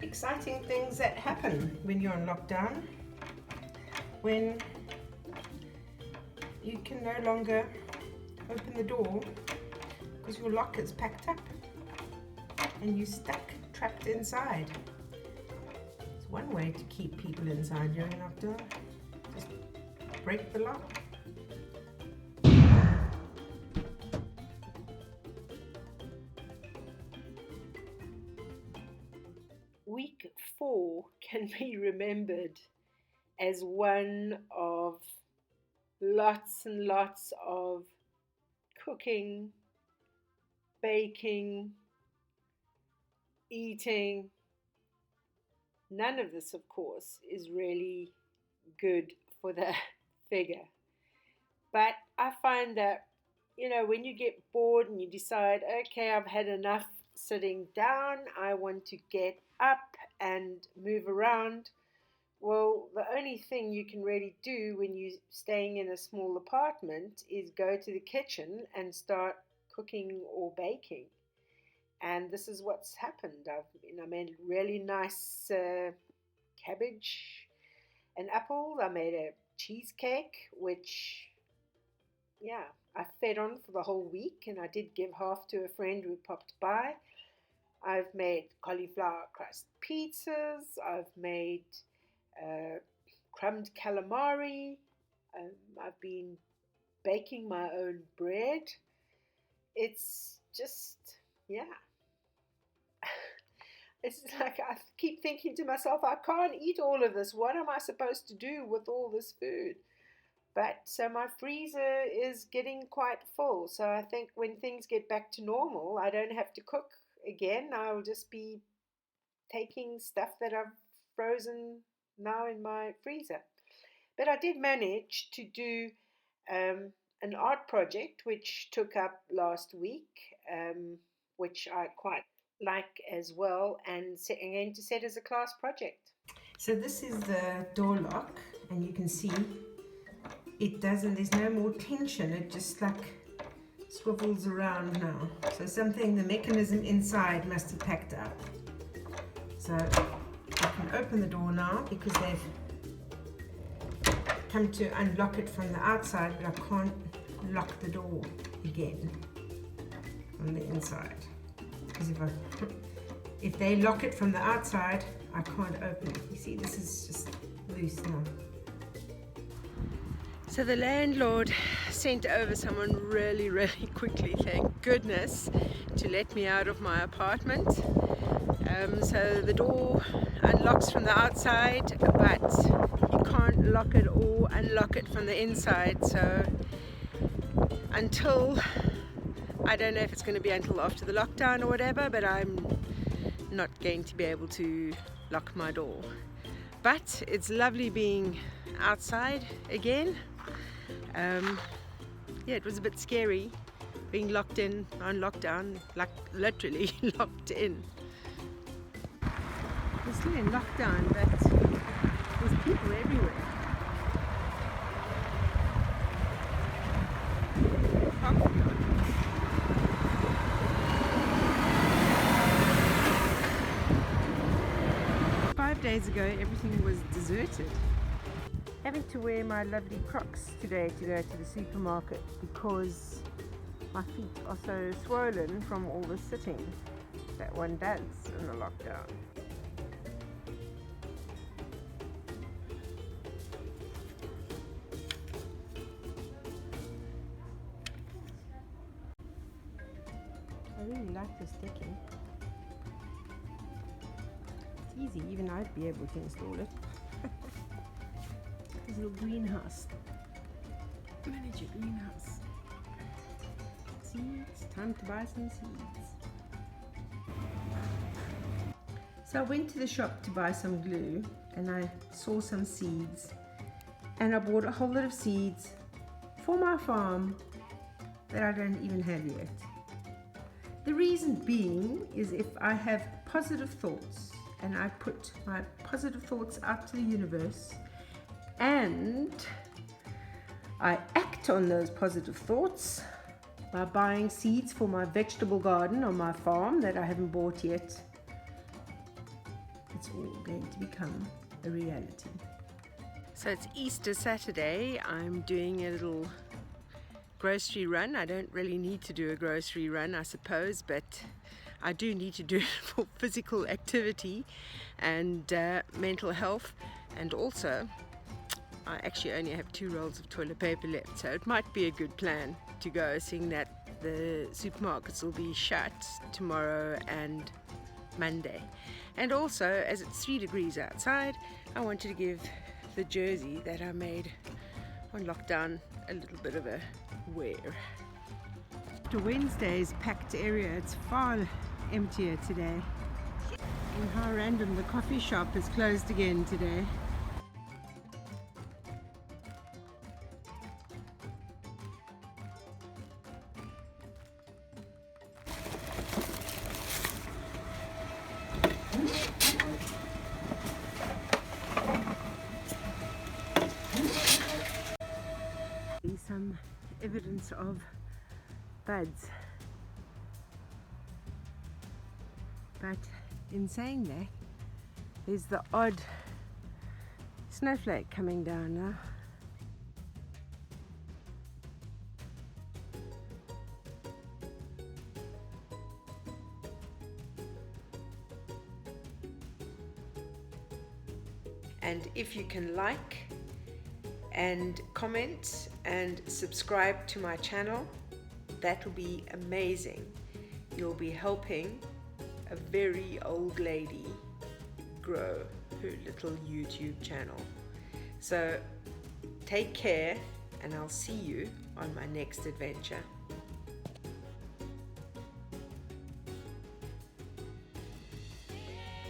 exciting things that happen when you're on lockdown, when you can no longer open the door because your lock is packed up and you're stuck, trapped inside. It's one way to keep people inside during lockdown. Just break the lock. Week 4 can be remembered as one of lots and lots of cooking, baking, eating. None of this, of course, is really good for the figure. But I find that, when you get bored and you decide, okay, I've had enough sitting down, I want to get up and move around. Well, the only thing you can really do when you're staying in a small apartment is go to the kitchen and start cooking or baking. And this is what's happened. I made really nice cabbage and apples. I made a cheesecake, which, I fed on for the whole week, and I did give half to a friend who popped by. I've made cauliflower crust pizzas. I've made crumbed calamari. I've been baking my own bread. It's just, it's like I keep thinking to myself, I can't eat all of this. What am I supposed to do with all this food? But so my freezer is getting quite full. So I think when things get back to normal, I don't have to cook again. I'll just be taking stuff that I've frozen now in my freezer. But I did manage to do an art project which took up last week, which I quite like as well, and I'm going to set as a class project. So this is the door lock, and you can see there's no more tension, it just like swivels around now. So the mechanism inside must have packed up. So I can open the door now because they've come to unlock it from the outside, but I can't lock the door again from the inside. Because if they lock it from the outside, I can't open it. You see, this is just loose now. So the landlord sent over someone really, really quickly, thank goodness, to let me out of my apartment. So the door unlocks from the outside, but you can't lock it or unlock it from the inside. So I don't know if it's going to be until after the lockdown or whatever, but I'm not going to be able to lock my door. But it's lovely being outside again. It was a bit scary being locked in on lockdown, like literally locked in. We're still in lockdown, but there's people everywhere. 5 days ago, everything was deserted. Having to wear my lovely Crocs today to go to the supermarket because my feet are so swollen from all the sitting that one does in the lockdown. I really like this decking. It's easy, even I'd be able to install it. This little greenhouse. Miniature greenhouse. Seeds, time to buy some seeds. So I went to the shop to buy some glue and I saw some seeds and I bought a whole lot of seeds for my farm that I don't even have yet. The reason being is if I have positive thoughts and I put my positive thoughts out to the universe and I act on those positive thoughts by buying seeds for my vegetable garden on my farm that I haven't bought yet, it's all going to become a reality. So it's Easter Saturday. I'm doing a little grocery run. I don't really need to do a grocery run, I suppose, but I do need to do it for physical activity and mental health. And also, I actually only have 2 rolls of toilet paper left, so it might be a good plan to go, seeing that the supermarkets will be shut tomorrow and Monday. And also, as it's 3 degrees outside, I wanted to give the jersey that I made on lockdown a little bit of a wear. After Wednesday's packed area, it's far emptier today. And how random, the coffee shop is closed again today. Some evidence of buds, but in saying that, there's the odd snowflake coming down now. And if you can like and comment and subscribe to my channel, that will be amazing. You'll be helping a very old lady grow her little YouTube channel. So take care, and I'll see you on my next adventure.